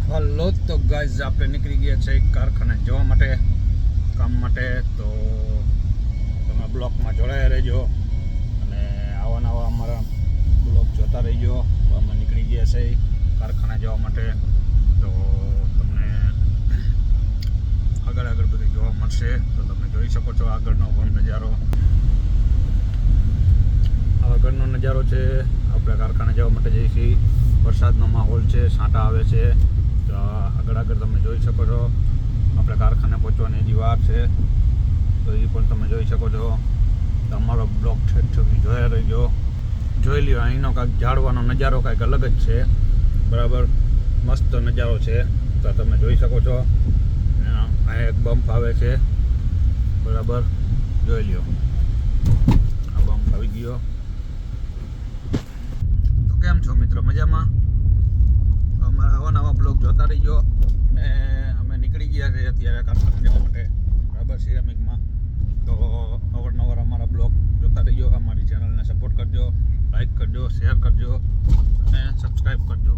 Hello તો guys આપણે નીકળી ગયા છે કારખાને જવા માટે કામ માટે. તો તમે બ્લોકમાં જોડાયા રહેજો અને આવા નવા અમારા બ્લોક જોતા રહેજો. અમે નીકળી ગયા છે કારખાને જવા માટે. તો તમને આગળ આગળ બધું જોવા મળશે. તો તમે જોઈ શકો છો આગળનો પણ નજારો. આગળનો નજારો છે. આપણે કારખાને જવા માટે જઈએ છીએ. વરસાદનો માહોલ છે, છાંટા આવે છે. તો આગળ આગળ તમે જોઈ શકો છો. આપણે કારખાને પહોંચવાની હજી વાર છે, તો એ પણ તમે જોઈ શકો છો. તમારો બ્લોક ઠેઠ સુધી જોયા રહેજો. જોઈ લ્યો, અહીંનો કાંઈક ઝાડવાનો નજારો કાંઈક અલગ જ છે. બરાબર, મસ્ત નજારો છે. તો તમે જોઈ શકો છો. આ એક બમ્પ આવે છે. બરાબર, જોઈ લ્યો, આ બમ્પ આવી ગયો. તો કેમ છો મિત્રો, મજામાં? અમારા આવા નવા બ્લોગ જોતા રહીજો. ને અમે નીકળી ગયા છે અત્યારે કારખાને જવા માટે. બરાબર, સિરામિકમાં. તો અવારનવાર અમારા બ્લોગ જોતા રહીજો. અમારી ચેનલને સપોર્ટ કરજો, લાઈક કરજો, શેર કરજો અને સબસ્ક્રાઈબ કરજો.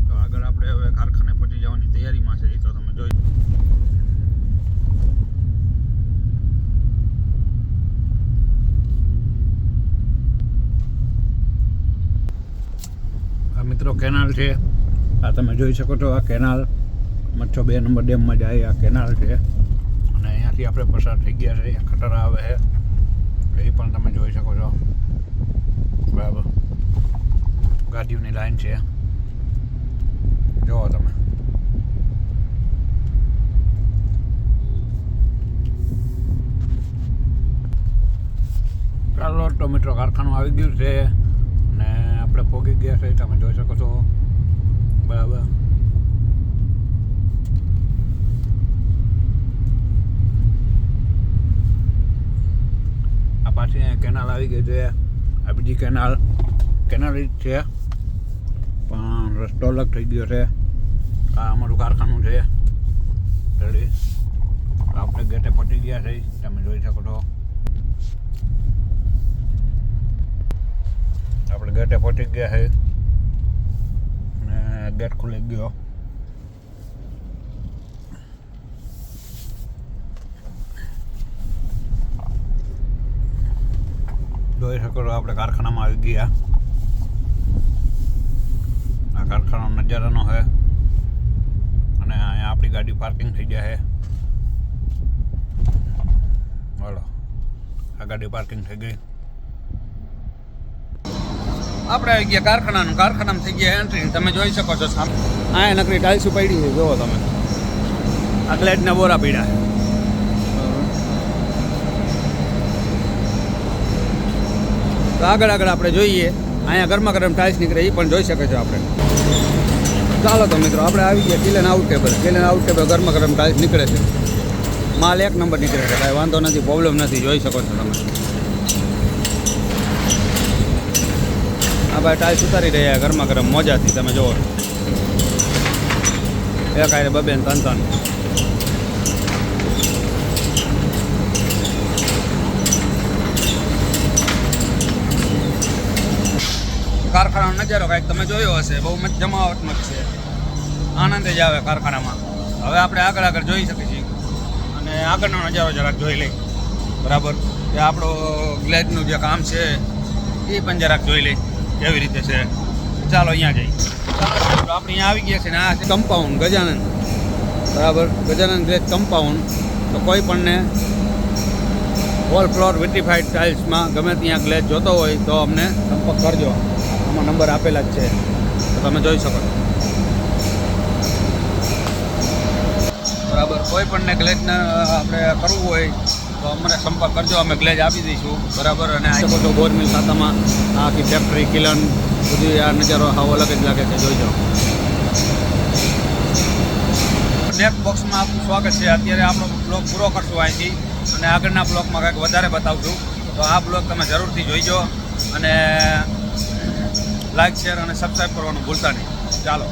તો આગળ આપણે હવે કારખાને પહોંચી જવાની તૈયારીમાં છે. તો તમે જોઈ આ મિત્રો કેનાલ છે. આ તમે જોઈ શકો છો. આ કેનાલ મચ્છો 2 નંબર ડેમમાં જાય. આ કેનાલ છે અને અહીંયાથી આપણે પસાર થઈ ગયા છે. અહીંયા ખટારા આવે છે, એ પણ તમે જોઈ શકો છો. બરાબર, ગાડીઓની લાઈન છે, જુઓ તમે. ચાલો તો મિત્રો, કારખાનું આવી ગયું છે અને આપણે પહોંચી ગયા છે. તમે જોઈ શકો છો. બરાબર, આ પાછી કેનાલ આવી ગઈ છે. આ બીજી કેનાલ જ છે, પણ રસ્તો અલગ થઈ ગયો છે. આ અમારું કારખાનું છે. રેડી, આપણે ગેટે પહોંચી ગયા છે. તમે જોઈ શકો છો. આપણે ગેટે પહોંચી ગયા છે અને ગેટ ખુલી ગયો. જોઈ શકો છો, આપણે કારખાનામાં આવી ગયા. આ કારખાનો નજારાનો છે અને અહીંયા આપણી ગાડી પાર્કિંગ થઈ જાય છે. બોલો, આ ગાડી પાર્કિંગ થઈ ગઈ. આપણે આવી ગયા કારખાનામાં થઈ ગયા એન્ટ્રી. તમે જોઈ શકો છો સામે આ નકરી ટાઇલ્સ પડી છે. જુઓ તમે, આ ગ્લેડના બોરા પીડા. તો આગળ આપણે જોઈએ. અહીંયા ગરમા ગરમ ટાઇલ્સ નીકળે, એ પણ જોઈ શકે છો આપણે. ચાલો તો મિત્રો, આપણે આવી ગયા કિલેન આઉટ ટેબલ. ગરમા ગરમ ટાઇલ્સ નીકળે છે. માલ 1 નંબર નીકળે છે. કાંઈ વાંધો નથી, પ્રોબ્લેમ નથી. જોઈ શકો છો તમે. આ ભાઈ ટાઇલ્સ ઉતારી રહ્યા ગરમા ગરમ મોજાથી. તમે જુઓ, એક આરે 2 ને 3 કારખાનાનો નજારો કાંઈક તમે જોયો હશે. બહુ જમાવટમાં છે, આનંદ જ આવે કારખાનામાં. હવે આપણે આગળ જોઈ શકીએ છીએ અને આગળનો નજારો જરાક જોઈ લઈ. બરાબર, કે આપણો ગ્લેજનું જે કામ છે એ પણ જરાક જોઈ લઈ કેવી રીતે છે. ચાલો અહીંયા જઈએ. આપણે અહીંયા આવી ગયા છે ને આ છે કમ્પાઉન્ડ ગજાનંદ. બરાબર, ગજાનંદ ગ્લેજ કમ્પાઉન્ડ. તો કોઈ પણને ઓલ ફ્લોર વિટ્રીફાઈડ ટાઇલ્સમાં ગમે ત્યાં ગ્લેજ જોતો હોય તો અમને સંપર્ક કરજો. આમાં નંબર આપેલા જ છે, તો તમે જોઈ શકો છો. બરાબર, કોઈ પણને ગ્લેજને આપણે કરવું હોય તો અમને સંપર્ક કરજો. અમે ગ્લેજ આપી દઈશું. બરાબર, અને આ શકો છો ગોરમિલ ખાતામાં આખી ફેક્ટરી કિલન બધી. આ નજારો હાવ અલગ જ લાગે છે, જોઈ જાઓ. નેક્સ્ટ બોક્સમાં આપનું સ્વાગત છે. અત્યારે આપણો બ્લોગ પૂરો કરશું અહીંથી અને આગળના બ્લોગમાં કંઈક વધારે બતાવશું. તો આ બ્લોગ તમે જરૂરથી જોઈજો અને લાઈક, શેર અને સબસ્ક્રાઈબ કરવાનું ભૂલતા નહીં. ચાલો.